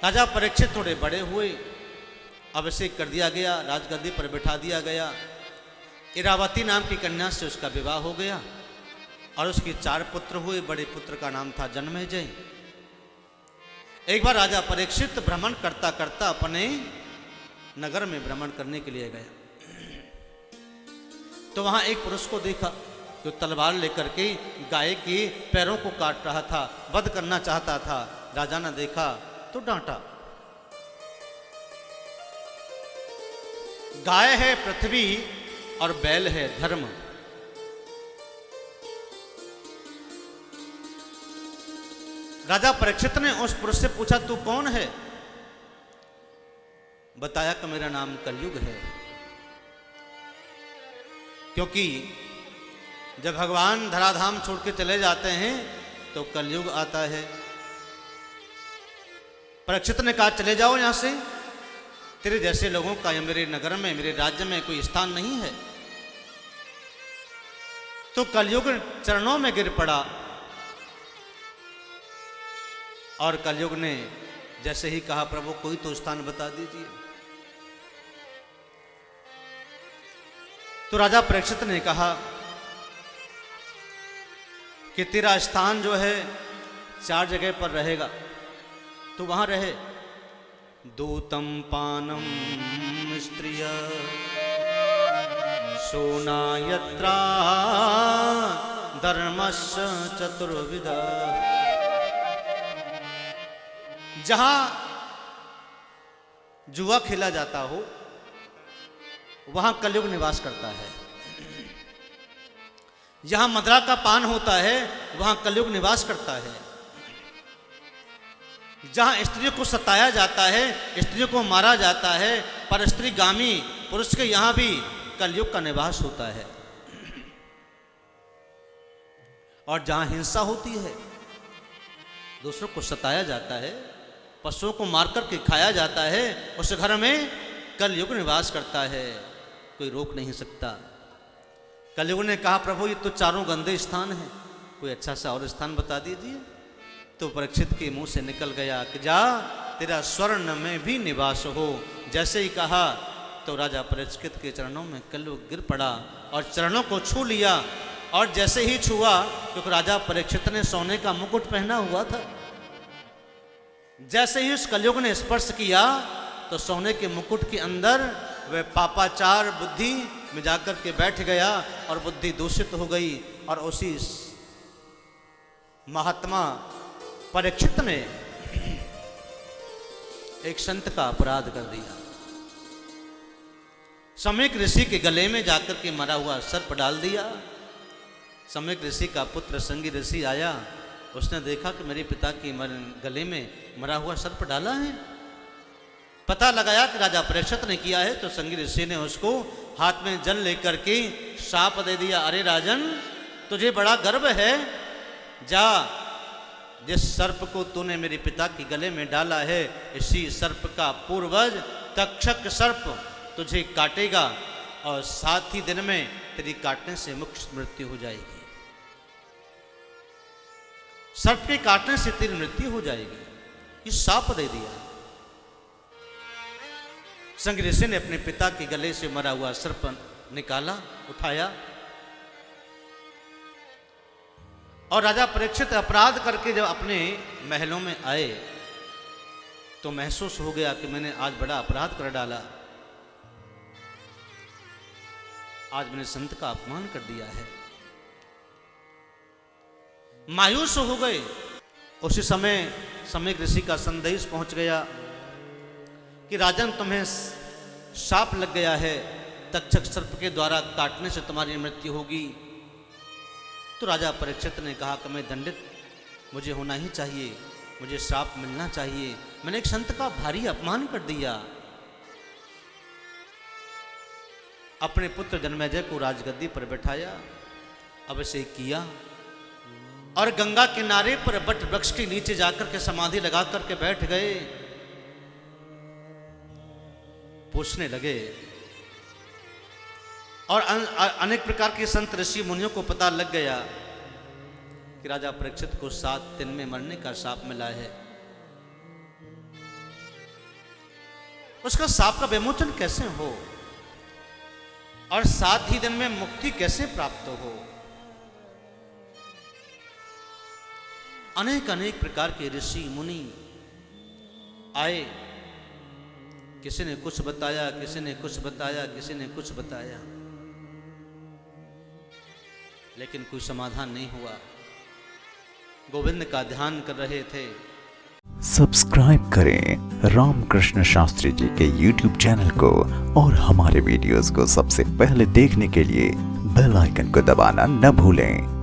राजा परीक्षित थोड़े बड़े हुए, अभिषेक कर दिया गया, राजगद्दी पर बिठा दिया गया। इरावती नाम की कन्या से उसका विवाह हो गया और उसके 4 पुत्र हुए। बड़े पुत्र का नाम था जन्मेजय। एक बार राजा परीक्षित भ्रमण करता करता अपने नगर में भ्रमण करने के लिए गया, तो वहां एक पुरुष को देखा जो तलवार लेकर के गाय के पैरों को काट रहा था, वध करना चाहता था। राजा ने देखा तो डांटा। गाय है पृथ्वी और बैल है धर्म। राजा परीक्षित ने उस पुरुष से पूछा, तू कौन है? बताया कि मेरा नाम कलयुग है, क्योंकि जब भगवान धराधाम छोड़ के चले जाते हैं तो कलयुग आता है। परीक्षित ने कहा, चले जाओ यहां से, तेरे जैसे लोगों का या मेरे नगर में, मेरे राज्य में कोई स्थान नहीं है। तो कलयुग चरणों में गिर पड़ा और कलयुग ने जैसे ही कहा, प्रभु कोई तो स्थान बता दीजिए। तो राजा परीक्षित ने कहा कि तेरा स्थान जो है 4 जगह पर रहेगा, तो वहां रहे। दूतम पानम स्त्रिय सोना यत्रा धर्मस्य चतुर्विध। जहां जुआ खेला जाता हो वहां कलयुग निवास करता है। जहां मदिरा का पान होता है वहां कलयुग निवास करता है। जहां स्त्रियों को सताया जाता है, स्त्रियों को मारा जाता है, पर स्त्रीगामी पुरुष के यहां भी कलयुग का निवास होता है। और जहां हिंसा होती है, दूसरों को सताया जाता है, पशुओं को मार करके खाया जाता है, उस घर में कलयुग निवास करता है, कोई रोक नहीं सकता। कलयुग ने कहा, प्रभु ये तो चारों गंदे स्थान हैं, कोई अच्छा सा और स्थान बता दीजिए। तो परीक्षित के मुंह से निकल गया कि जा, तेरा स्वर्ण में भी निवास हो। जैसे ही कहा तो राजा परीक्षित के चरणों में कलयुग गिर पड़ा और चरणों को छू लिया। और जैसे ही छुआ, क्योंकि राजा परीक्षित ने सोने का मुकुट पहना हुआ था, जैसे ही उस कलयुग ने स्पर्श किया तो सोने के मुकुट के अंदर वह पापाचार बुद्धि में जाकर के बैठ गया और बुद्धि दूषित हो गई। और उसी महात्मा परीक्षित ने एक संत का अपराध कर दिया। सम्यक ऋषि के गले में जाकर के मरा हुआ सर्प डाल दिया। सम्यक ऋषि का पुत्र संगी ऋषि आया, उसने देखा कि मेरे पिता के गले में मरा हुआ सर्प डाला है। पता लगाया कि राजा परीक्षित ने किया है, तो संगी ऋषि ने उसको हाथ में जल लेकर के शाप दे दिया। अरे राजन, तुझे बड़ा गर्व है, जा, जिस सर्प को तूने मेरे पिता के गले में डाला है, इसी सर्प का पूर्वज तक्षक सर्प तुझे काटेगा और 7 ही दिन में तेरी काटने से मुक्त मृत्यु हो जाएगी। सर्प के काटने से तेरी मृत्यु हो जाएगी, ये शाप दे दिया। संगी ऋषि ने अपने पिता के गले से मरा हुआ सर्प निकाला, उठाया और राजा परीक्षित अपराध करके जब अपने महलों में आए तो महसूस हो गया कि मैंने आज बड़ा अपराध कर डाला, आज मैंने संत का अपमान कर दिया है। मायूस हो गए। उसी समय सम्यक ऋषि का संदेश पहुंच गया कि राजन, तुम्हें शाप लग गया है, तक्षक सर्प के द्वारा काटने से तुम्हारी मृत्यु होगी। तो राजा परीक्षित ने कहा कि मैं दंडित मुझे होना ही चाहिए, मुझे श्राप मिलना चाहिए, मैंने एक संत का भारी अपमान कर दिया। अपने पुत्र जन्मेजय को राजगद्दी पर बैठाया, अभिषेक किया और गंगा किनारे पर बट वृक्ष के नीचे जाकर के समाधि लगा करके बैठ गए। पूछने लगे और अनेक प्रकार के संत ऋषि मुनियों को पता लग गया कि राजा परीक्षित को 7 दिन में मरने का शाप मिला है। उसका साप का विमोचन कैसे हो और 7 ही दिन में मुक्ति कैसे प्राप्त हो। अनेक अनेक प्रकार के ऋषि मुनि आए, किसी ने कुछ बताया, किसी ने कुछ बताया, किसी ने कुछ बताया, लेकिन कोई समाधान नहीं हुआ। गोविंद का ध्यान कर रहे थे। सब्सक्राइब करें रामकृष्ण शास्त्री जी के YouTube चैनल को और हमारे वीडियोस को सबसे पहले देखने के लिए बेल आइकन को दबाना न भूलें।